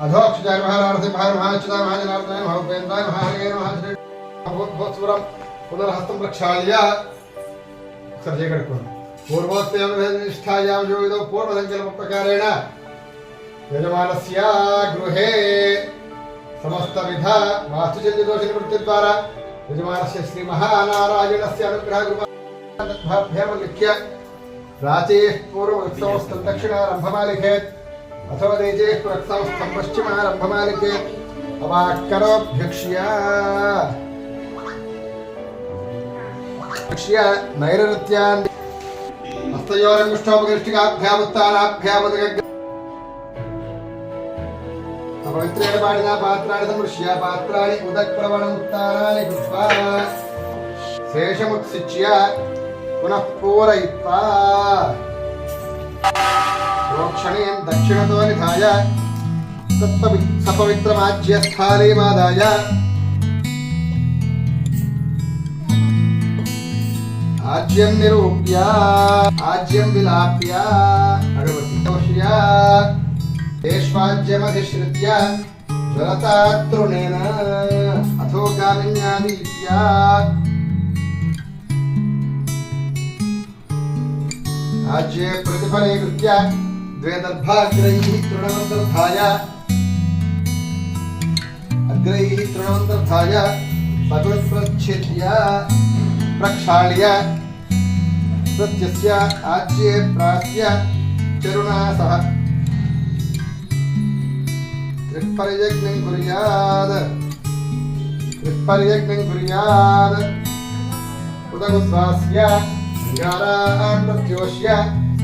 अधोक्षजाय महाराणसे महाराणचिदाय महाजनार्दनाय महाउपेन्द्राय महाहरे महाश्री भूतभूतसुरं पुनर्हस्तं प्रक्षाल्य सर्जे कड़कोण पूर्वोत्तम निष्ठायां योगितो पूर्वसंकल्पप्रकारेण यजमानस्य गृहे समस्तविध वास्तुचल्यदोषनिवृत्तिद्वारा यजमानस्य श्रीमहानारायणस्य अनुग्रहकृपाभ्यामलिख्य प्राचीः पूर्वोत्सवस्थं दक्षिणारम्भमालिखेत् अथवा देजे पुरक्सवस्थं पश्चिमारम्भमालिखेत् अवाक्करोभ्यक्ष्य नैरृत्यान् हस्तयोरङ्गुष्ठोपगृष्टिकाभ्यामुत्तानाभ्यामुदग् पवित्रेण पाणिना पात्राणि समृश्य पात्राणि उदक्प्रवणमुत्तानानि कृत्वा शेषमुत्सिच्य पुनः पूरयित्वा प्रोक्षणेन दक्षिणतो निधाय सपवित्रमाज्यस्थालीमादाय आज्यं निरूप्य आज्यं विलाप्य अगवतीतोष्य देश्वाज्यमधिश्रित्य ज्वलतातृणेन अथो गामिन्यादीत्य आज्ये प्रतिफलीकृत्य द्वे दर्भाग्रैः तृणवन्तर्धाय अग्रैः तृणवन्तर्धाय सकृत्प्रच्छेद्य प्रक्षाल्य प्रत्यस्य आज्ये प्रास्य चरुणा सह त्रिपर्यज्ञं कुर्यात् उदगुस्वास्य अंगारान् प्रत्योष्य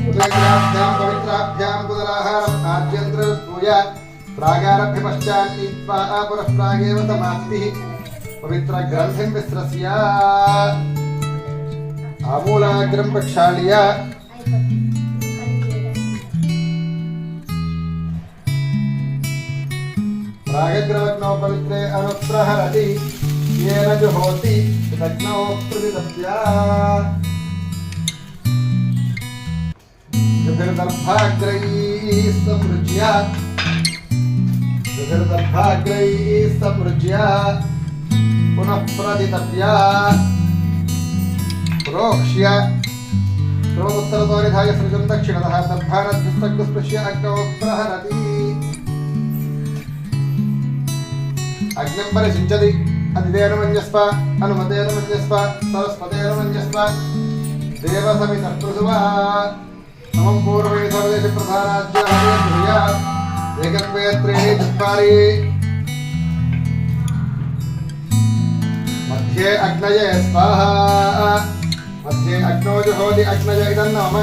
उदग्राभ्यां पवित्राभ्यां कुदलाहारम् आद्यन्त्रपूय प्रागारभ्य पश्चात् नीत्वा पुनः प्रागेव समाप्तिः पवित्रग्रन्थिं विस्रस्य आमूलाग्रं प्रक्षाल्य प्रागग्रवग्नौ पवित्रे अनुप्रहरति येन जुहोति तज्ञौ प्रतिदप्य विभिर्दर्भाग्रैः समृज्य पुनः प्रतिदप्य प्रोक्ष्य प्रोत्तरतो निधाय सृजं दक्षिणतः दर्भानद्युस्तग्स्पृश्य अग्नौ प्रहरति अग्निं परिषिञ्चति अदितेन मन्यस्व अनुमतेन मन्यस्व सरस्वतेन मन्यस्व देवसमितर्पृसुवा नमं पूर्वैधवदेशप्रधानाज्यात् एकत्वे त्रीणि चत्वारि मध्ये अग्नये स्वाहा मध्ये अग्नो जुहोति अग्नय इदं नम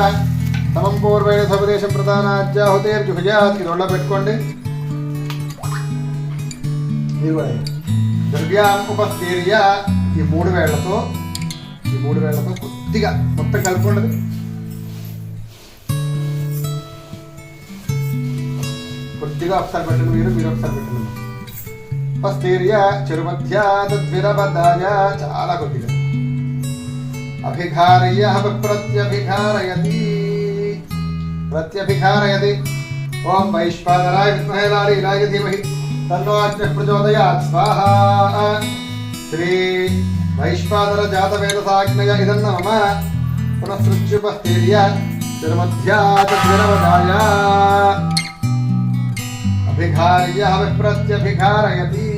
नमं पूर्वैधवदेशप्रधानाज्याहुतेर्जुहुयात् इदोళ్ళ పెట్టుకోండి ద్రవ్యాం ఉపస్థీర్య ఈ మూడు వేళ్లతో కొద్దిగా మొత్తం కలుపుకోండి కొద్దిగా ఒకసారి పెట్టండి మీరు ఒకసారి పెట్టండి ఉపస్థీర్య చెరుమధ్యా తద్విరబద్ధాయ చాలా కొద్దిగా అభిఘారయ్య ప్రత్యభిఘారయతి ఓం వైశ్వానరాయ విద్మహే లాలీలాయ ధీమహి तन्नो अग्निः प्रचोदयात् स्वाहा श्री वैश्वानर जातवेदसाग्नय इदं नमः पुनः सृज्युपस्थीर्य तिरुमध्यात् द्विरवदाय अभिघार्य विप्रत्यभिघारयति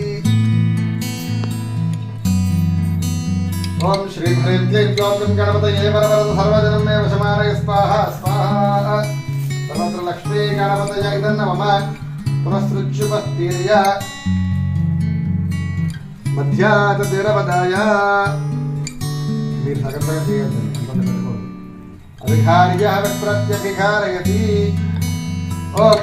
ओम श्री भ्रेत्यै ज्योतिं गणपतये वरवरद सर्वजनं मे वशमानय स्वाहा स्वाहा सर्वत्र लक्ष्मी गणपतये इदं नमः पुनःसृज्युपस्थीर्य मध्यात् द्विरवदाय अभिघार्य विप्रत्यभिघारयति ओम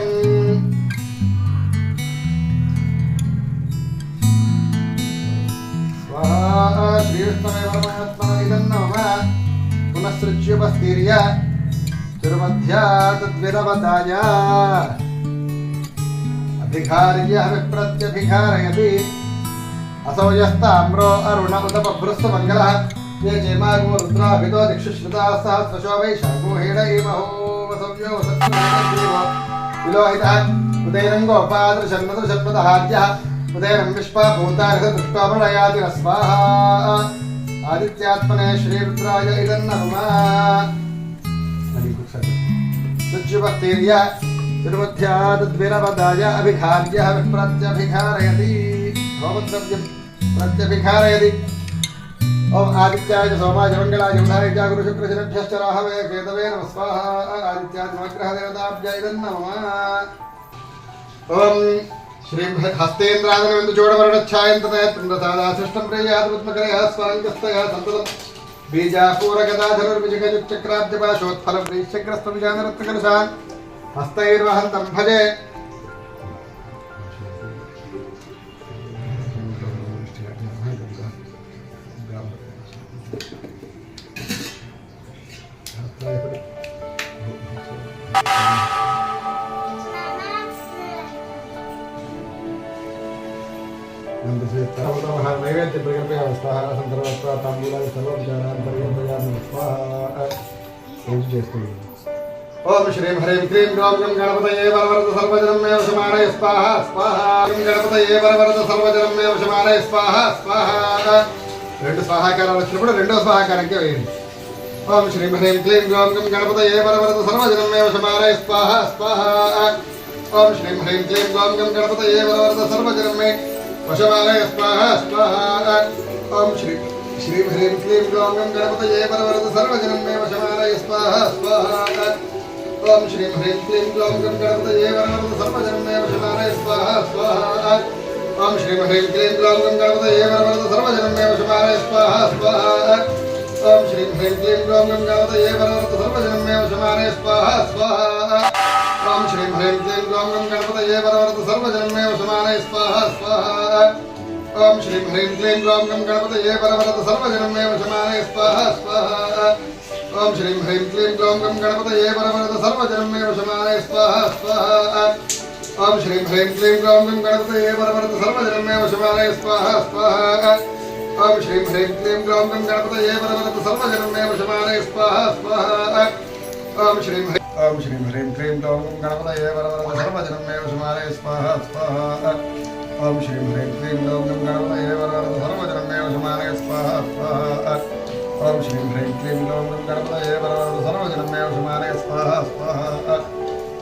स्वाहा श्रीविष्णवे परमात्मने इदं नमः पुनःसृज्युपस्थीर्य तिरुमध्यात् द्विरवदाय अभिघार्य विप्रत्यभिघारयति असौ यस्ताम्रो अरुण उदपभ्रुस्तमङ्गलः ये चेमागो रुद्राभितो दिक्षुश्रुताः सहस्रशो वैशाखो हेडयेमहो सव्यो सत्त्वो विलोहितः उदयनं गोपादृशन्नदृशन्नदहार्यः उदयनं विश्वा भूतानि दृष्ट्वा प्रणयाति न स्वाहा आदित्यात्मने श्रीरुद्राय इदन्नमः शुच्युपत्तीर्य तिरुमध्याद्विरवदाय अभिखार्यः विप्रत्यभिखारयति होमद्रव्यं प्रत्यभिखारयति ओम आदित्याय सोमाय मंगलाय बुधाय च गुरु शुक्र शनिभ्यश्च राहवे केतवे नमः स्वाहा आदित्याय नवग्रह देवताभ्याय नमः ओम श्री हस्तेन्द्रादनविन्दु चूडवर्णच्छायन्तनयत्प्रसादाशिष्टं प्रेयात्मकरया स्वाङ्गस्तया सन्ततं बीजापूरगदाधनुर्विजगयुक्चक्राब्जपाशोत्फलव्रीश्यग्रस्तविजानरत्नकलशान् हस्तैर्वहन्तं भजे नैवेद्य प्रकल्पे स्वाहा संदर्भत्वा तांबूलानि सर्वोपचारान् पर्यन्तयामि स्वाहा ओम श्रीं ह्रीं क्लीं ग्रौं गं गणपतये वरवरद सर्वजनं मे वशमानय स्वाहा स्वाहा गं गणपतये वरवरद सर्वजनं मे वशमानय स्वाहा स्वाहा రెండు స్వాహాకారాలు వచ్చినప్పుడు రెండో స్వాహాకారానికి వేయండి ఓం శ్రీం హ్రీం క్లీం గ్రౌం గం గణపతయే వరవరద సర్వజనం మే వశమానయ స్వాహా స్వాహా ఓం శ్రీం హ్రీం క్లీం గ్రౌం గం గణపతయే వరవరద సర్వజనం మే वशमानय स्वाहा स्वाहा ओम श्रीं ह्रीं क्लीं ग्लौं गं गणपतये वरवरद सर्वजनं मे वशमानय स्वाहा स्वाहा ओम श्रीं ह्रीं क्लीं ग्लौं गं गणपतये वरवरद सर्वजनं मे वशमानय स्वाहा स्वाहा ओम श्रीं ह्रीं क्लीं ग्लौं गं गणपतये वरवरद सर्वजनं मे वशमानय स्वाहा स्वाहा ओम श्रीं ह्रीं क्लीं ग्लौं गं गणपतये वरवरद सर्वजनं मे वशमानय स्वाहा स्वाहा ओम श्रीं ह्रीं क्लीं ग्लौं गं गणपतये वरवरद सर्वजनं मे वशमानय स्वाहा स्वाहा ओम श्रीं ह्रीं क्लीं ग्लौं गं गणपतये वरवरद सर्वजनं मे वशमानय स्वाहा स्वाहा ओम श्रीं ह्रीं क्लीं ग्लौं गं गणपतये वरवरद सर्वजनं मे वशमानय स्वाहा स्वाहा ओम श्रीं ह्रीं क्लीं ग्लौं गं गणपतये वरवरद सर्वजनं मे वशमानय स्वाहा स्वाहा ओम श्रीं ह्रीं क्लीं ग्लौं गं गणपतये वरवरद सर्वजनं मे वशमानय स्वाहा स्वाहा ओम श्रीं ह्रीं क्लीं ग्लौं गं गणपतये वरवरद सर्वजनं मे वशमानय स्वाहा स्वाहा ओम श्रीं ह्रीं क्लीं ग्लौं गं गणपतये वरवरद सर्वजनं मे वशमानय स्वाहा स्वाहा ओम श्रीं ह्रीं क्लीं ग्लौं गं गणपतये वरवरद सर्वजनं मे वशमानय स्वाहा स्वाहा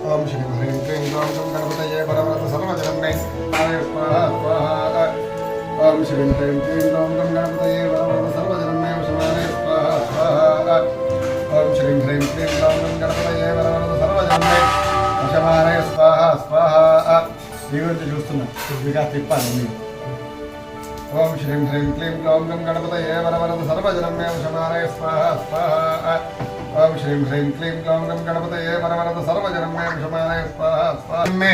ओम श्रीं ह्रीं क्लीं ग्लौं गं गणपतये वरवरद सर्वजनं मे वशमानय स्वाहा स्वाहा ओम श्रीं ह्रीं क्लीं ग्लौं गं गणपतये वरवरद सर्वजनं मे वशमानय स्वाहा स्वाहा ओम श्रीं ह्रीं क्लीं ग्लौं गं गणपतये वरवरद सर्वजनं मे वशमानय स्वाहा स्वाहा దేవుడిని చూస్తున్నా కొద్దిగా తిప్పాలి ఓం శ్రీం హ్రీం క్లీం గ్లౌం గం గణపతయే వరవరద సర్వజనం మే వశమానయ స్వాహా స్వాహా ఓం శ్రీం హ్రీం క్లీం గ్లౌం గం గణపతయే వరవరద సర్వజనం మే వశమానయ స్వాహా స్వాహా మే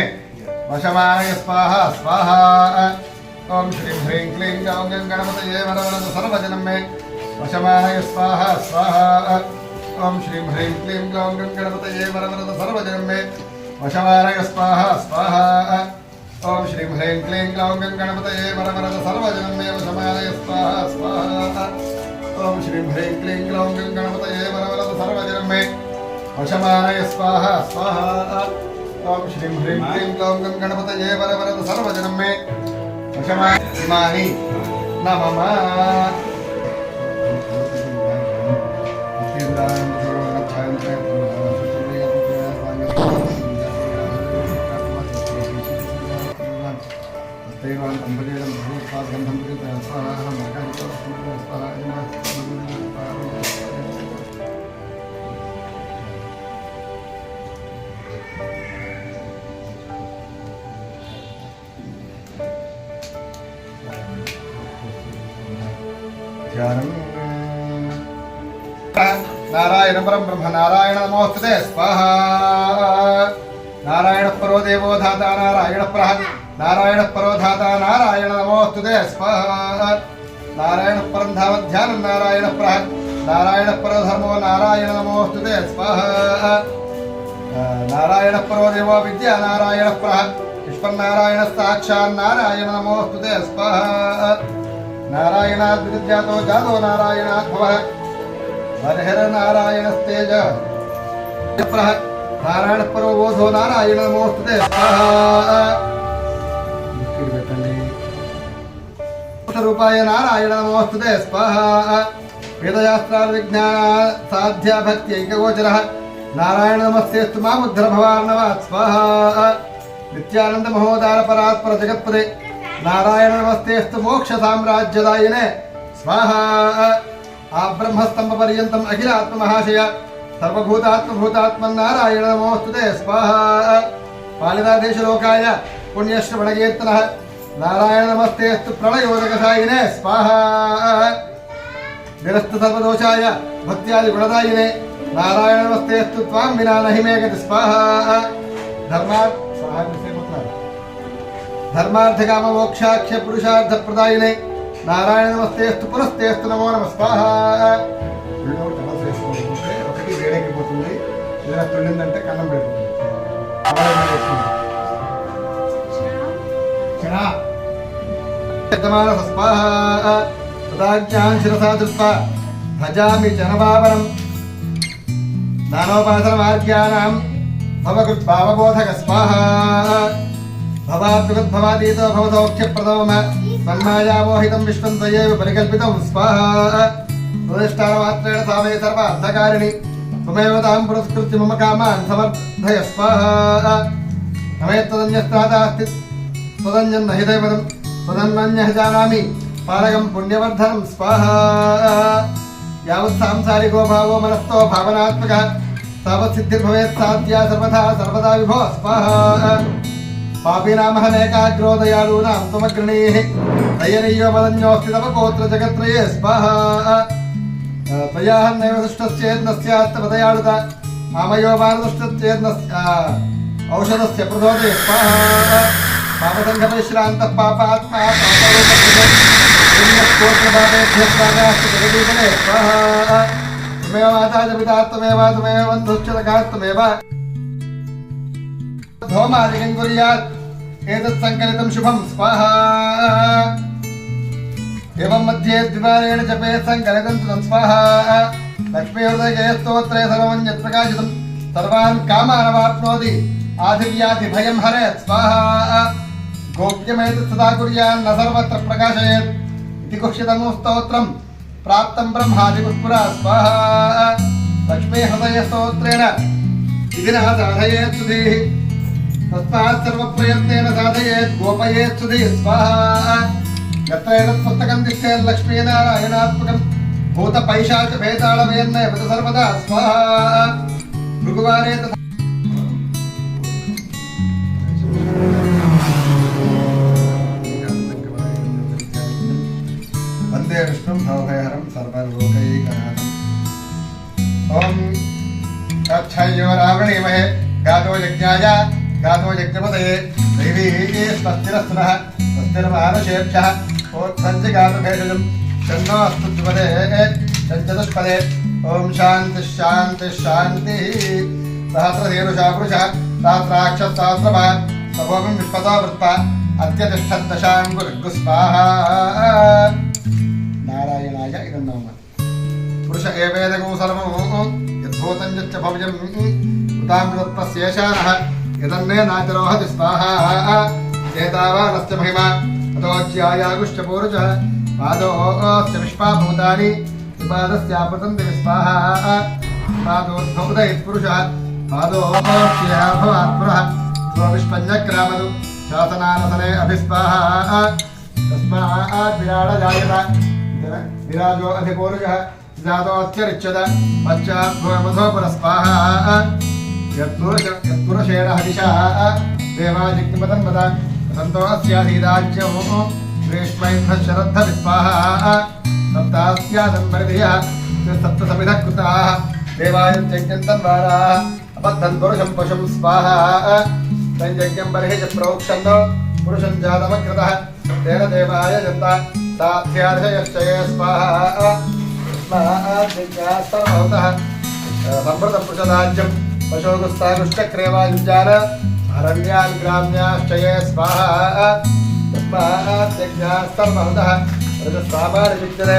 వశమానయ స్వాహా స్వాహా ఓం శ్రీం హ్రీం క్లీం గ్లౌం గం గణపతయే వరవరద సర్వజనం మే వశమానయ స్వాహా స్వాహా ఓం శ్రీం హ్రీం క్లీం గ్లౌం గం గణపతయే వరవరద సర్వజనం మే वशमानय स्वाहा स्वाहा ओम श्रीं ह्रीं क्लीं ग्लौं गं गणपतये वरवरद सर्वजनं मे वशमानय स्वाहा स्वाहा ओम श्रीं ह्रीं क्लीं ग्लौं गं गणपतये वरवरद सर्वजनं मे वशमानय स्वाहा स्वाहा ओम श्रीं ह्रीं क्लीं ग्लौं गं गणपतये वरवरद सर्वजनं मे वशमानय नमः देवान कंपनीला भूपाल गंधम के स्वाहा मकान को स्वाहा ध्यानम नारायण परम ब्रह्म नारायण नमोस्तुते स्वाहा नारायण परो देवो धाता नारायण प्रह नारायण परो धाता नारायण नमोस्तुते स्वाहा नारायण परम धाम ध्यान नारायण प्रह नारायण परो धर्मो नारायण नमोस्तुते स्वाहा नारायण परो देवो विद्या नारायण प्रह विश्व नारायण साक्षात् नारायण नमोस्तुते स्वाहा नारायणात् विद्यातो जातो नारायणात् भवः हरिहर नारायणस्तेज प्रह नारायण परोबोधो नारायण नमोस्तुते स्वाहा रूपाय नारायण नमोस्तुते स्वाहा वेदशास्त्रार्थ विज्ञान साध्या भक्ति ऐकगोचरः नारायण नमस्तेस्तु मामुद्धर भवार्णवात् स्वाहा नित्यानंद महोदार परात्पर जगत्पदे नारायण नमस्तेस्तु मोक्ष साम्राज्यदायिने स्वाहा आ ब्रह्मस्तंभ पर्यन्तम् अखिलात्म महाशय सर्वभूतात्म भूतात्मन् नारायण नमोस्तुते स्वाहा पालितादेश लोकाय पुण्यश्रवणकीर्तनः नारायण नमस्तेस्तु प्रलयोदकशायिने स्वाहा निरस्त सर्वदोषाय भक्त्यादि गुणदायिने नारायण नमस्तेस्तु त्वां विना नहि मे गति स्वाहा धर्मार्थ काम मोक्षाख्य पुरुषार्थ प्रदायिने नारायण नमस्तेस्तु पुनस्तेस्तु नमो नमः स्वाहा ఒకటి వేడెక్కిపోతుంది ఇలా తుళ్ళిందంటే కన్నం పెడుతుంది स्वाहा तदाज्ञां शिरसा धृत्वा भजामि जनभावनं दानोपासनमार्ग्यानां भवकृद्भावबोधक स्वाहा भवात्युगद्भवातीतो भवसौख्यप्रदो तन्मायामोहितं विश्वं त्वयैव परिकल्पितं स्वाहा स्वधिष्ठानमात्रेण सा वै सर्वार्थकारिणी त्वमेव तां पुरस्कृत्य मम कामान् समर्थय स्वाहा नमेत्तदन्यस्त्रादास्ति त्वदन्यन्न हि दैवतम् त्वदन्यः जानामि पालकं पुण्यवर्धनं स्वाहा यावत् सांसारिको भावो मनस्थो भावनात्मकः तावत् सिद्धिर्भवेत् साध्या सर्वथा सर्वदा विभो स्वाहा पापीनामहमेकाग्रो दयालूनां त्वमग्रणीः दयनीयो मदन्योऽस्ति तव गोत्र जगत्त्रये स्वाहा त्वयाहं नैव दुष्टश्चेत् न स्यात् तव दयालुता आमयो वा दुष्टश्चेत् औषधस्य प्रचोदये स्वाहा पापसङ्घपरिश्रान्तः पापात्मा जगदीपने स्वाहा त्वमेव माता च पिता त्वमेव बन्धुश्च सखा त्वमेव धौमादिकं कुर्यात् एतत् सङ्कलितं शुभं स्वाहा एवं मध्ये द्विवारेण जपे सङ्कलितं सुतं स्वाहा लक्ष्मीहृदयस्तोत्रे सर्वं यत्प्रकाशितं सर्वान् कामानवाप्नोति आधिव्याधिभयं हरेत् स्वाहा गोप्यमेतत् सदा कुर्यान्न सर्वत्र प्रकाशयेत् इति कुक्षितमु स्तोत्रं प्राप्तं ब्रह्मादिपुष्पुरा स्वाहा लक्ष्मीहृदयस्तोत्रेण विधिना साधयेत् सुधीः तस्मात् सर्वप्रयत्नेन साधयेत् गोपयेत् सुधीः स्वाहा यत्र एतत् पुस्तकं तिष्ठेत् लक्ष्मीनारायणात्मकं भूतपैशाचभेतालभयन्नेव सर्वदा स्वाहा भृगुवारे वन्दे विष्णुं भवभयहरं सर्वलोकैकनाथम् ॐ तच्छयोरावृणीमहे गातो यज्ञाय गातो यज्ञपतये दैवी स्वस्तिरस्तुनः स्वस्तिर्मानुषेभ्यः ओत्सञ्चिगातुभेषजं शन्नो अस्तु द्विपदे शञ्चतुष्पदे ॐ शान्तिः शान्तिः शान्तिः सहस्रशीर्षा पुरुषः सहस्राक्षः सहस्रभाः सभोमिं विश्वतो वृत्वा अत्यतिष्ठद्दशाङ्गुर्गु स्वाहा नारायणाय इदं नमः पुरुष एवेदगो सर्वं यद्भूतं यच्च भव्यं उतामृतस्येषानः यदन्ने नातिरोहति स्वाहा एतावानस्य महिमा अतोज्यायागुश्च पूरुषः पादोश्च विश्वाभूतानि पादस्यापतन्ति स्वाहा पादोद्भवदयत् पुरुषः पादोश्चयाभवात्पुरः स्वविष्पञ्जग्रामदु शासनानसने अभिस्वाहा तस्मात् विराडजायत विराजो अधिपूरुषः जातोऽत्यरिच्यत पश्चाद्भुवमधो पुरस्वाहा यत्पुरुषेण हविषः देवाजिग्निपतन्वत वसन्तो अस्याधीराज्यो ग्रीष्मैन्द्रः शरद्धविस्वाहा सप्तास्यादम्बरिधियः सप्तसमिधः कृताः देवायज्ञन्तन्वाराः अपद्धन् पुरुषं पशुं स्वाहा तञ्जज्ञं बर्हिः च प्रोक्षन्नो पुरुषं जातमकृतः तेन देवाय जन्ता साध्यार्हयश्च ये स्वाहा तस्माज्ञास्तभवतः संवृतपुरुषराज्यं पशोगुस्तागुश्चक्रेवायुञ्जान अरण्यान् ग्राम्याश्च ये स्वाहा तस्माज्ञास्तभवतः रजस्वामानिविद्यते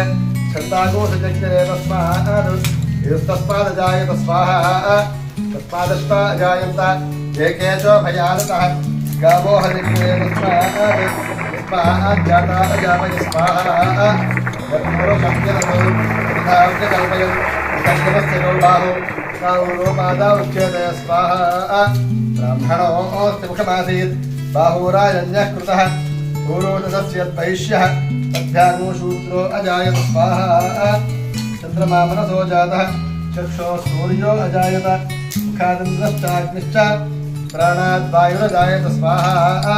छन्दागोषजज्ञरे तस्माद् तस्मादजायत स्वाहा तस्मादश्व अजायन्त एकेचो भयानतः गावो हरिक्रे तस्मात् जाता अजापय स्वाहा कर्पूरशक्तिरतो तथाव्य कल्पयन् कल्पस्य बाहो काउरो मादा उच्यते स्वाहा ब्राह्मणोऽस्ति मुखमासीत् बाहुराजन्यः कृतः पूर्वोदस्य वैश्यः तद्भ्यागोशूत्रो अजायत स्वाहा चन्द्रमा मनसो जातः चक्षो सूर्यो अजायत मुखादिन्द्रश्चाग्निश्च प्राणाद् वायुरजायत स्वाहा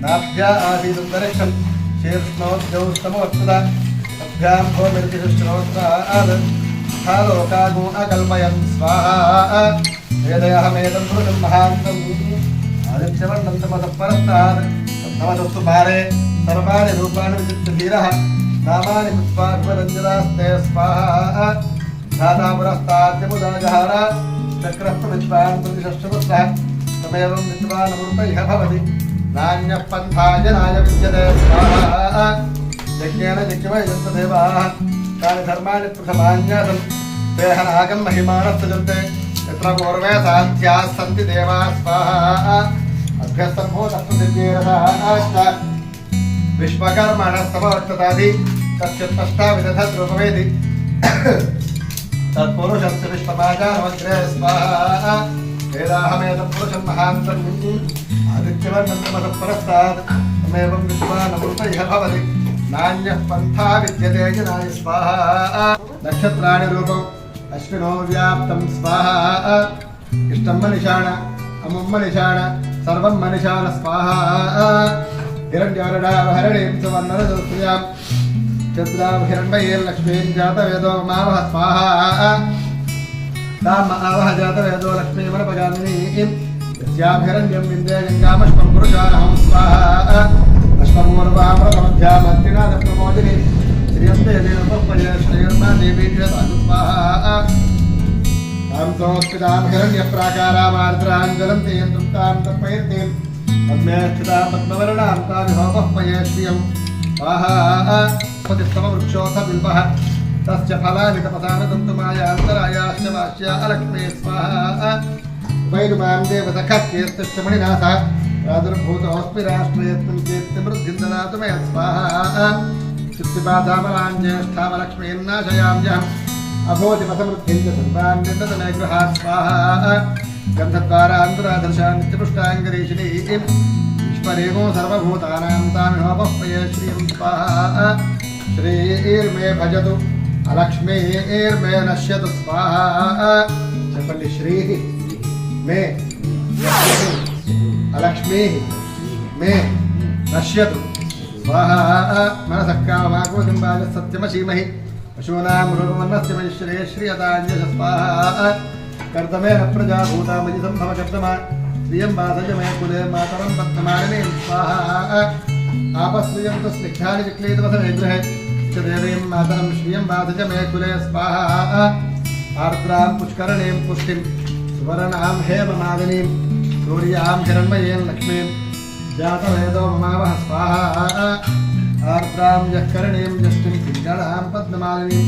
नाभ्या आसीदन्तरिक्षं शीर्ष्णोद्यौस्तमोत्तद तद्भ्यां भूमिर्दिशश्रोत्राद् तथा लोकागो अकल्पयन् स्वाहा वेदयहमेदं पुरुषं महान्तम् आदित्यवर्णं तमसः परस्तात् तद्धमसस्तु भारे सर्वाणि रूपाणि विचित्य धीरः नामानि कृत्वा विवरञ्जनास्ते स्वाहा धाता पुरस्ताद्यमुदाजहार चक्रस्तु विद्वान् प्रतिषष्ठपुत्रः तमेवं विद्वानमूर्तयः भवति नान्यः पन्था जनाय विद्यते स्वाहा यज्ञेन यज्ञमयजन्तदेवाः तानि धर्माणि प्रथमान्यासन् ते हनागं महिमानः सजन्ते यत्र पूर्वे साध्याः सन्ति देवाः स्वाहा अभ्यस्तभूतप्रसिद्ध्येरसाश्च विश्वकर्मणः समवर्ततादि तस्यत्पष्टाविदधद्रूपमेति तत्पुरुषस्य विश्वमाचारमग्रे स्वाहा वेदाहमेदं पुरुषं महान्तम् आदित्यवर्णं तमसः परस्तात् तमेवं विद्वानमृतयः भवति नान्यः पन्था विद्यते जनाय स्वाहा नक्षत्राणि रूपम् अश्विनो व्याप्तं स्वाहा इष्टं मनिषाण अमुं मनिषाण सर्वं मनिषाण स्वाहा हिरण्यवर्णावहरणीं सुवर्णरजस्त्रियां चन्द्रां हिरण्मयीर्लक्ष्मीं जातवेदो मावः स्वाहा ताम् आवह जातवेदो लक्ष्मीमनपगामिनीं यस्यां हिरण्यं विन्दे गङ्गामश्वं पुरुषाणहं स्वाहा अश्वमूर्वामृतमध्यामत्रिनाथप्रमोदिनी श्रियन्ते देवपल्पये श्रीर्मा देवी जयतानु स्वाहा तां संस्कृतां हिरण्यप्राकारामार्द्रां ज्वलन्तीं तृप्तां तर्पयन्तीं तन्मे स्थितां पद्मवर्णां तामिहोपह्मये श्रियं स्वाहा पतिस्तमवृक्षोऽथ बिल्वः तस्य फलानि तपसा न दन्तुमायान्तरायाश्च वाच्या अलक्ष्मी स्वाहा वैरुमां देवसखत्येस्तश्च मणिनाथः प्रादुर्भूतोऽस्मि राष्ट्रेऽस्मिन् कीर्तिमृद्धिं ददातु मे स्वाहा चित्तिपादामलाञ्ज्येष्ठामलक्ष्मीर्नाशयाम्यहम् अभोधिमसमृद्धिं च सर्वान् निर्दतमे गृहात् स्वाहा गन्धद्वारान्तराधर्षां नित्यपुष्टाङ्गरीषिणीं ईश्वरेगो सर्वभूतानां तामिहोपह्मये श्रियं स्वाहा श्रीर्मे भजतु अलक्ष्मीर्मे नश्यतु स्वाहा చెప్పండి श्री मे अलक्ष्मीः मे नश्यतु स्वाहा मनसः काममाकोदिम्बाज सत्यमशीमहि पशूनां रूपमन्नस्य मयुष्यरे श्रियताञ्जस स्वाहा कर्तमेन प्रजाभूता मयि सम्भवकर्तमा श्रियं वासज मे कुले मातरं पद्ममालिनीं स्वाहा आपस्त्रियं तु स्निग्धानि विक्लीतवसने गृहे च देवीं मातरं श्रियं वासज मे कुले स्वाहा आर्द्रां पुष्करणीं पुष्टिं सुवर्णां हेममालिनीं सूर्यां हिरण्मयीं लक्ष्मीं जातवेदो ममावः स्वाहा आर्द्रां यःकरणीं यष्टिं पिङ्गळां पद्ममालिनीं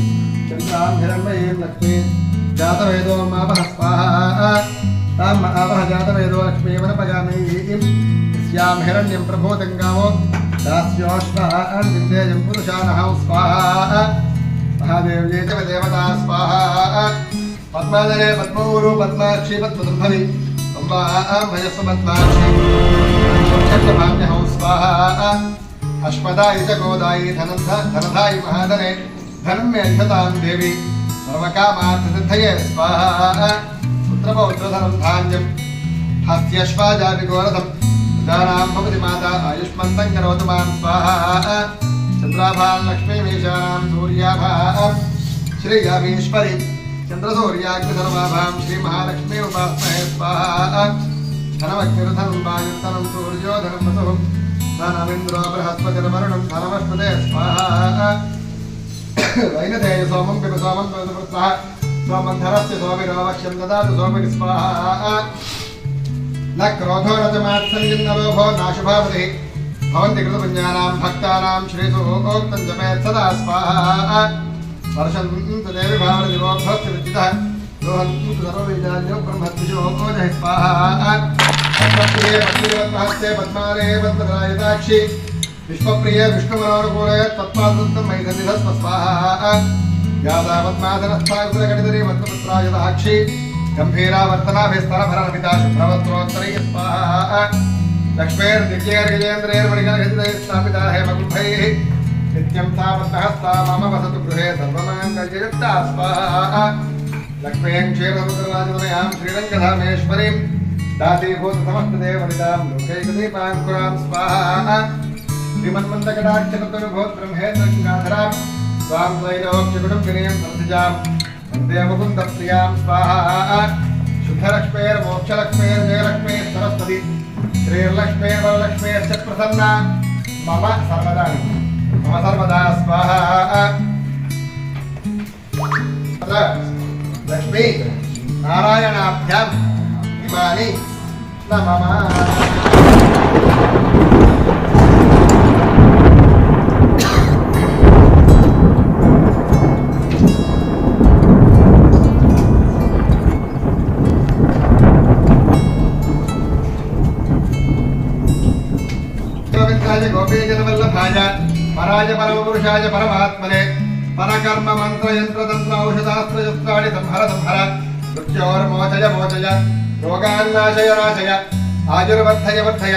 चन्द्रां हिरण्मयीं लक्ष्मीं जातवेदो ममावः स्वाहा ताम् आवह जातवेदो लक्ष्मीमनपगामीं यस्यां हिरण्यं प्रभूतं गावो दास्योऽश्वान् विन्देयं पुरुषानहं स्वाहा महादेव्ये च देवता स्वाहा पद्मादने पद्मौरु पद्माक्षी पद्मसम्भवी अम्बास्वपद्माक्षी स्वाहा अश्वदायि च गोदायि धनधायि महाधने धनं मे धतां देवी सर्वकामार्थसिद्धये स्वाहा पुत्रपौत्रधनं धान्यं हस्त्यश्वाजापि गोरथं प्रजानां भवति माता आयुष्मन्तं करोतु मां स्वाहा चन्द्राभां लक्ष्मीमीशानां सूर्याभां श्रीयामीश्वरी चन्द्रसूर्याग्निसर्वाभां श्रीमहालक्ष्मी उपास्महे स्वाहा धनमग्निर्धनं वायुर्धनं सूर्यो धनं वसुः धनमिन्द्रो बृहस्पतिर्वरुणं धनमस्पते स्वाहा वैनतेय सोमं पिब सोमं पुत्रः सोमं धनस्य सोमिरोवक्ष्यं ददातु सोमिनि स्वाहा न क्रोधो न च मात्सर्यं न लोभो नाशुभावतिः भवन्ति कृतपुण्यानां भक्तानां श्रीसूक्तं जपेत् सदा स्वाहा वर्षन्तु देवी भावनदिवो भवति विद्युतः रोहन्तु सर्वबीजान्यो ब्रह्मद्विषो ओजः स्वाहा पद्मप्रिये पद्मवत्महस्ते पद्मालये पद्मरायताक्षि विश्वप्रिये विष्णुमनोनुकूले तत्पादन्तं मैदनिधस्व स्वाहा यादावत्मादनस्थाकुलगणितरे पद्मपुत्रायताक्षि गम्भीरावर्तनाभिस्तरभरनमिता शुभ्रवस्त्रोत्तरैः स्वाहा लक्ष्मीर्दिव्यैर्गजेन्द्रैर्मणिगणगजितैः स्थापिता हेमकुम्भैः नित्यं तावत्तहस्ता मम वसतु गृहे सर्वमाङ्गल्ययुक्ता स्वाहा लक्ष्मीं क्षीरसमुद्रराजतनयां श्रीरङ्गधामेश्वरीं दासीभूतसमस्तदेवनितां लोकैकदीपाङ्कुरां स्वाहा श्रीमन्मन्दकटाक्षतत्त्वविभोत्ब्रह्मेन्द्रगङ्गाधरां स्वां त्रैलोक्यकुटुम्बिनीं सरसिजां वन्दे मुकुन्दप्रियां स्वाहा शुद्धलक्ष्मीर्मोक्षलक्ष्मीर्जयलक्ष्मीः सरस्वती श्रीर्लक्ष्मीर्वरलक्ष्मीश्च प्रसन्ना मम सर्वदा स्वाहा लक्ष्मी नारायणाभ्याम् इमानि नमः गोपीजनवल्लभाय पराय परमपुरुषाय परमात्मने परकर्म मंत्र यंत्र तंत्र औषधास्त्र शस्त्राणि संहर संहर मृत्योर्मोचय मोचय रोगान्नाशय नाशय आयुर्वर्धय वर्धय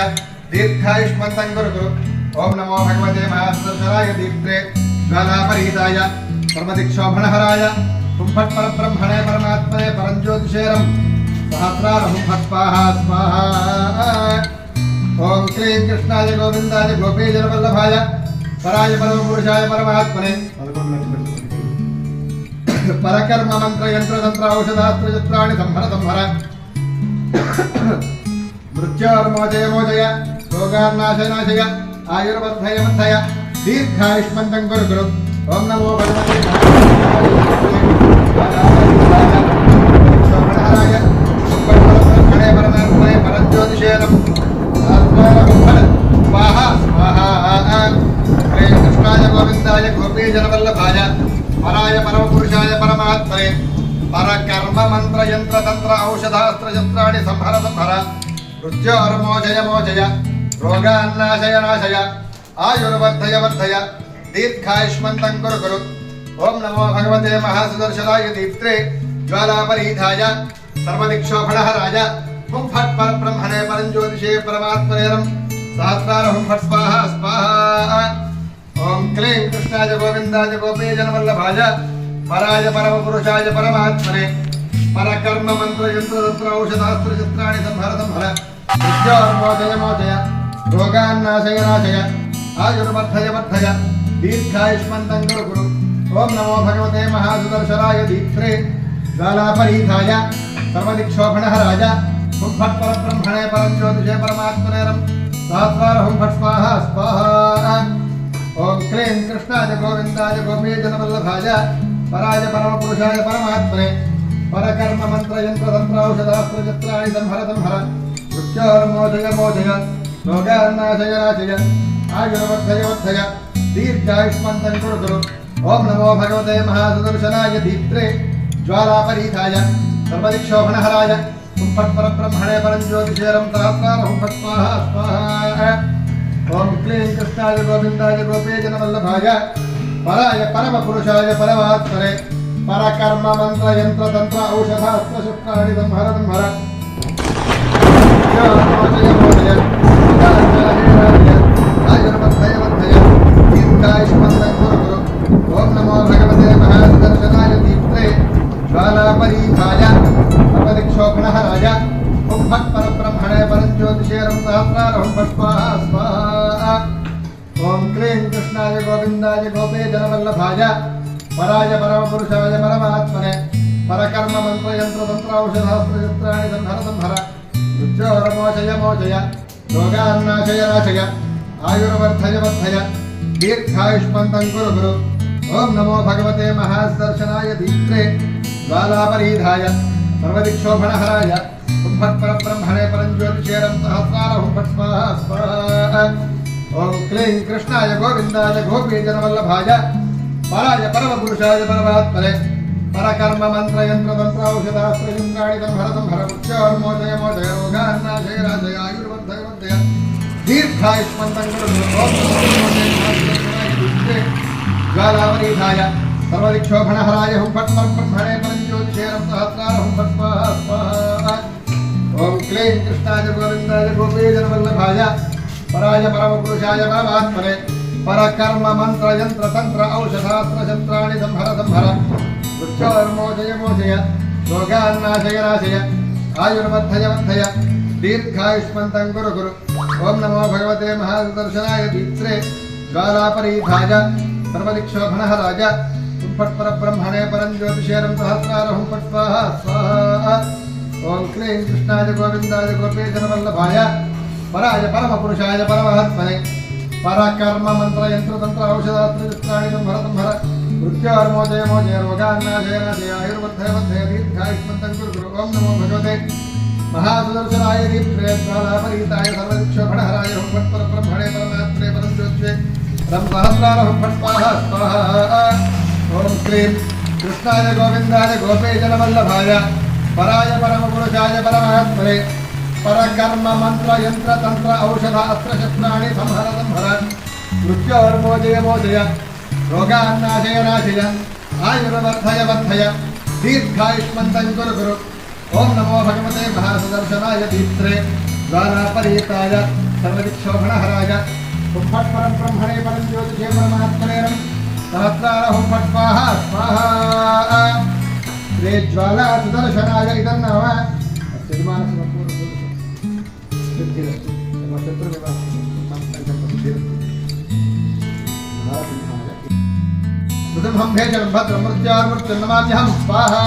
दीर्घायुष्मन्तं कुरु कुरु ओम नमो भगवते महासुदर्शनाय दीप्त्रे ज्वालापरीताय सर्वदिक्षोभणहराय हुंफट् परब्रह्मणे परमात्मने परञ्ज्योतिषेरं सहस्रारहुं फट् स्वाहा स्वाहा ओम श्री कृष्णाय गोविंदाय गोपीजनवल्लभाय पराय परमपुरुषाय परमात्मने परकर्म मंत्र यंत्र तंत्र औषधास्त्र शस्त्राणि संहर संहर मृत्योर्मोचय मोचय रोगान्नाशय नाशय आयुर्वर्धय वर्धय दीर्घायुष्मन्तं कुरु कुरु ओम नमो भगवते महादेवाय परमात्मने परज्योतिषेरं स्वाहा स्वाहा कृष्णाय गोविंदाय गोपीजनवल्लभाय पराय परमपुरुषाय परमात्मने परकर्म मंत्र यंत्र तंत्र औषधास्त्र शस्त्राणि संहर संहर मृत्योर्मोचय मोचय रोगान्नाशय नाशय आयुर्वर्धय वर्धय दीर्घायुष्मन्तं कुरु कुरु ओम नमो भगवते महासुदर्शनाय दीप्त्रे ज्वालापरीताय सर्वदिक्षोभणहराय हुं फट् परब्रह्मणे परञ्ज्योतिषे परमात्मनेरं सहस्रारहुं फट् स्वाहा स्वाहा ओम क्लीं कृष्णाय गोविंदाय गोपीजनवल्लभाय पराय परमपुरुषाय परमात्मने परकर्म मंत्र यंत्र तंत्र औषधास्त्र शस्त्राणि संहर संहर मृत्योर्मोचय मोचय रोगान्नाशय नाशय आयुर्वर्धय वर्धय दीर्घायुष्मन्तं कुरु कुरु ओम नमो भगवते महासुदर्शनाय दीप्त्रे ज्वालापरीताय सर्वदिक्षोभणहराय हुं फट् परब्रह्मणे परञ्ज्योतिषे परमात्मनेरं सहस्रारहुं फट् स्वाहा स्वाहा ओम क्लीं कृष्णाय गोविंदाय गोपीजनवल्लभाय पराय परमपुरुषाय परमात्मने परकर्म मंत्र यंत्र तंत्र औषधास्त्र शस्त्राणि संहर संहर मृत्योर्मोचय मोचय रोगान्नाशय नाशय आयुर्वर्धय वर्धय दीर्घायुष्मन्तं कुरु कुरु ओम नमो भगवते महासुदर्शनाय दीप्त्रे ज्वालापरीताय सर्वदिक्षोभणहराय हुं फट् परब्रह्मणे परञ्ज्योतिषेरं सहस्रारहुं फट् स्वाहा स्वाहा ओम क्लीं कृष्णाय गोविंदाय गोपीजनवल्लभाय पराय परमपुरुषाय परमात्मने परकर्म मंत्र यंत्र तंत्र औषधास्त्र शस्त्राणि संहर संहर आयुर्वर्धय वर्धय दीर्घायुष्मन्तं कुरु कुरु ओम नमो भगवते महासुदर्शनाय दीप्त्रे ज्वालापरीताय सर्वदिक्षोभणहराय हुं फट् परब्रह्मणे परञ्ज्योतिषेरं सहस्रारहुं फट् स्वाहा स्वाहा ओम क्लीं कृष्णाय गोविंदाय गोपीजनवल्लभाय पराय परमपुरुषाय परमात्मने परकर्म मंत्र यंत्र तंत्र औषधास्त्र शस्त्राणि संहर संहर मृत्योर्मोचय मोचय रोगान्नाशय नाशय आयुर्वर्धय वर्धय दीर्घायुष्मन्तं कुरु कुरु ओम नमो भगवते महासुदर्शनाय दीप्त्रे ज्वालापरीताय सर्वदिक्षोभणहराय हुं फट् परब्रह्मणे परञ्ज्योतिषेरं सहस्रारहुं फट् स्वाहा स्वाहा ओम क्लीं कृष्णाय गोविंदाय गोपीजनवल्लभाय पराय परमपुरुषाय परमात्मने परकर्म मंत्र यंत्र तंत्र औषधास्त्र इंद्राणि संभरतं भरमुच्चार्मोदय मोदय रोगान्नाशय राजय आयुर्वर्धय वर्धय दीर्घायुष्मन्तं ज्वालावरीधाय सर्वदिक्षोभणहराय हुं फट् ब्रह्मणे परञ्ज्योतिषेरं सहस्रार हुं फट् स्वाहा स्वाहा ओम क्लीं कृष्णाय गोविन्दाय गोपीजनवल्लभाय पराय परमपुरुषाय परमात्मने परकर्म मंत्र यंत्र तंत्र औषधास्त्र शस्त्राणि संभर संभर वृक्षोर्मोदय मोदय रोगान्नाशय नाशय आयुर्वर्धय वर्धय दीर्घायुष्मन्तं कुरु कुरु ओम नमो भगवते महादर्शनाय दीप्त्रे ज्वालापरीधाय सर्वदिक्षोभणहराय हुं फट् परब्रह्मणे परञ्ज्योतिषेरं सहस्रार हुं फट् स्वाहा स्वाहा ओम क्लीं कृष्णाय गोविन्दाय गोपीजनवल्लभाय पराय परमपुरुषाय परमात्मने परकर्म मंत्र यंत्र तंत्र औषधास्त्र शस्त्राणि संभर संभर मृत्योर्मोदय मोदय रोगान्नाशय नाशय आयुर्वर्धय वर्धय दीर्घायुष्मन्तं कुरु कुरु ओम नमो भगवते महासुदर्शनाय दीप्त्रे ज्वालापरीताय सर्वदिक्षोभणहराय हुं फट् परब्रह्मणे परमात्मने परञ्ज्योतिषे रं सहस्रार हुं फट् स्वाहा स्वाहा ओम क्लीं कृष्णाय गोविन्दाय गोपीजनवल्लभाय पराय परमपुरुषाय परमात्मने परकर्म मंत्र यंत्र तंत्र औषध अस्त्र शस्त्राणि संहर संहर मृत्योर्मोदय मोदय रोगान्नाशय नाशय आयुर्वर्धय वर्धय दीर्घायुष्मन्तं कुरु कुरु ओम नमो भगवते महासुदर्शनाय दीप्त्रे ज्वालापरीताय सर्वदिक्षोभणहराय हुं फट् परब्रह्मणे परञ्ज्योतिषे परमात्मने सहस्रार हुं फट् स्वाहा स्वाहा श्री ज्वाला सुदर्शनाय इदं नाम हम भेजनं भद्रं मृत्युर्मृत्युर्नमाम्यहं स्वाहा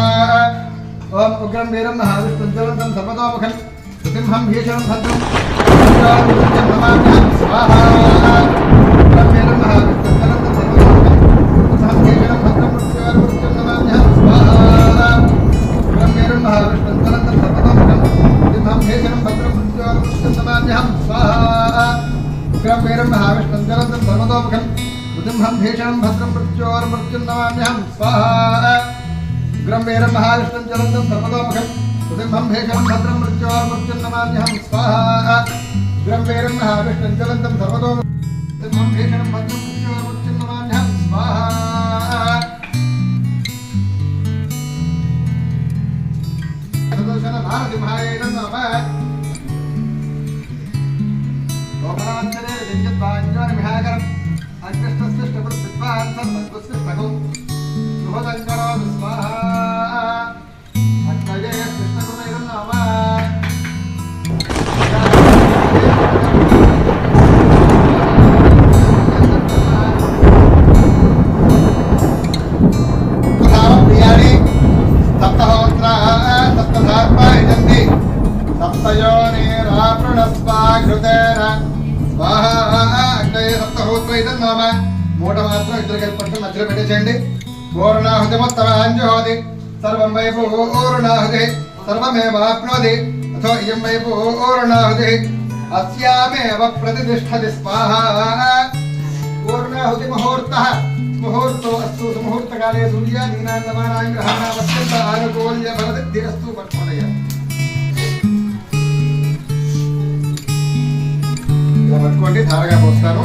ओम उग्रं वीरं महाविष्णुं ज्वलन्तं सर्वतोमुखं हम भेजनं भद्रं मृत्युर्मृत्युर्नमाम्यहं स्वाहा उग्रं वीरं महाविष्णुं ज्वलन्तं सर्वतोमुखं हम भेजनं भद्रं मृत्युर्मृत्युर्नमाम्यहं स्वाहा उग्रं वीरं महाविष्णुं ज्वलन्तं सर्वतोमुखं हम भेजनं भद्रं मृत्युर्मृत्युर्नमाम्यहं स्वाहा उग्रं वीरं महाविष्णुं ज्वलन्तं सर्वतोमुखं हम भीषणं भद्रं मृत्योर्मृत्युर्नमाम्यहं स्वाहा उग्रं वीरं महाविष्णुं ज्वलन्तं सर्वतोमुखं हम भीषणं भद्रं मृत्योर्मृत्युर्नमाम्यहं स्वाहा उग्रं वीरं महाविष्णुं ज्वलन्तं सर्वतोमुखं हम भीषणं भद्रं मृत्योर्मृत्युर्नमाम्यहं स्वाहा सुदर्शन नारसिंहाय नमः गोपनाञ्जने विजयद्वाञ्जने विहागरम् अग्निष्टस्विष्टपुष्पित्वान् सर्वस्विष्टगो सुभदङ्करोतु स्वाहा अग्नये कृष्णकृतैरं नमः प्रियाणि सप्तहोत्रा सप्तधार्मा यजन्ति सप्तयोनिरावृणस्वाघृतेन स्वाहा अग्नये सप्तहोत्र इदं नाम మూట మాత్రం ఇద్దరు కలిపి పట్టు మధ్యలో పెట్టేసేయండి పూర్ణాహుతి మొత్తం అంజుహోతి సర్వం వైపు పూర్ణాహుతి సర్వమేవాప్నోతి అథో ఇయం వైపు పూర్ణాహుతి అస్యామేవ ప్రతిష్ఠతి స్వాహా పూర్ణాహుతి ముహూర్తః ముహూర్తో అస్తు ముహూర్తకాలే సూర్యాదీనాన్నమానాం గ్రహాణాం అత్యంత ఆనుకూల్య ఫలసిద్ధిరస్తు పట్టుకోండి ఇలా పట్టుకోండి ధారగా పోస్తాను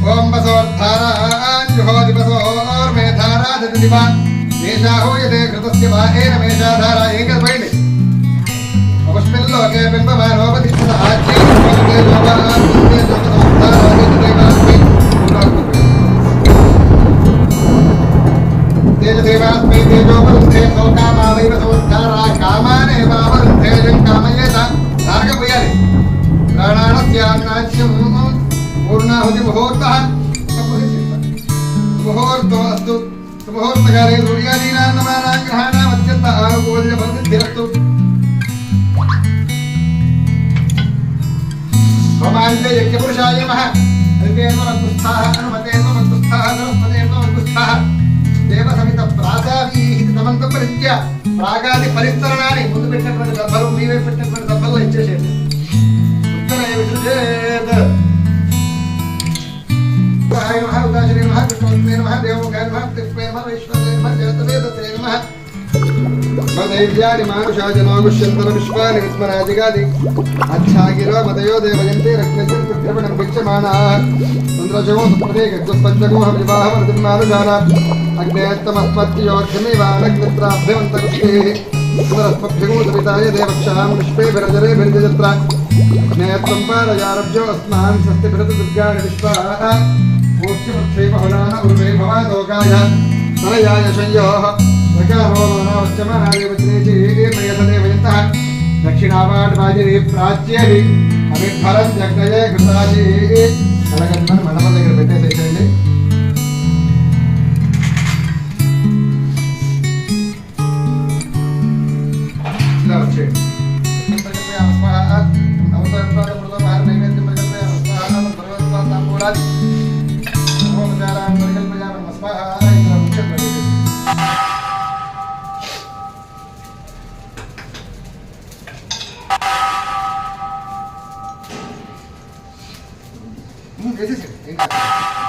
ओम बसोर्धाराञ्जुहोति बसोर्मेधारा दतिवा मेषाहूयते कृतस्य वाहेन मेषाधारा एकस्मैन् अवस्मिल्लोके बिम्बमानोपतिष्ठत आज्ञे जोपास्ते जोपसोर्धारादिदेवास्मै तेजदेवास्मै तेजोपरुन्धे सौकामावैव सोद्धारा कामानेवावरुन्धे यं कामयेत धारकपुयाले प्राणानस्यान्नाच्यं पूर्णाहुति मुहूर्तः मुहूर्तो अस्तु मुहूर्तकाले सूर्यादीनान्नमानां ग्रहाणाम् अत्यन्त आनुकूल्य फलसिद्धिरस्तु होमान्ते यज्ञपुरुषाय नमः हरितेन्वमद्गुस्थाः हनुमतेन्वमद्गुस्थाः सरस्वतेन्वमद्गुस्थाः देवसमित प्रासावीः तमन्तपरित्य प्रागादि परिस्तरणानि ముందు పెట్టినటువంటి దర్భలు మీవే పెట్టినటువంటి దర్భల్లో ఇచ్చేసేయండి ఉత్తరే విసృజేత్ हाय नमः उदासीन नमः कृष्ण దేవోన్నే నమః దేవోకాయ నమః తిప్పే నమః విశ్వదే నమః జగద్వేదతే నమః మదైవ్యాని మానుషాజనాగుష్యంతర విశ్వాని విస్మరాజిగాది అచ్ఛాగిరో మదయో దేవయంతే రక్తజం కృత్రవణం విచ్చమానా చంద్రజగో సుప్రదే గద్దుస్పంచగో వివాహమర్దిమానుజాన అగ్నేయత్తమస్మత్యోర్ధమేవానగ్నిత్రాభ్యవంతకుష్టే సురస్మభ్యగో సవితాయ దేవక్షాం నిష్పే విరజరే విరజత్ర అగ్నేయత్వం పారయారభ్యో అస్మాన్ స్వస్తి భరత దుర్గాణి విశ్వాః ఓష్యమక్షే బహుళాన ఉర్వే భవాదోకాయ తనయాయ సంయోః దక్షిణావాడి ప్రాచ్యేది అవిఫలం జగ్నయే కృతాజీ కలగన్మని మండపం దగ్గర పెట్టేసేయండి. ఇలా వచ్చేయండి. వేసేసేయండి.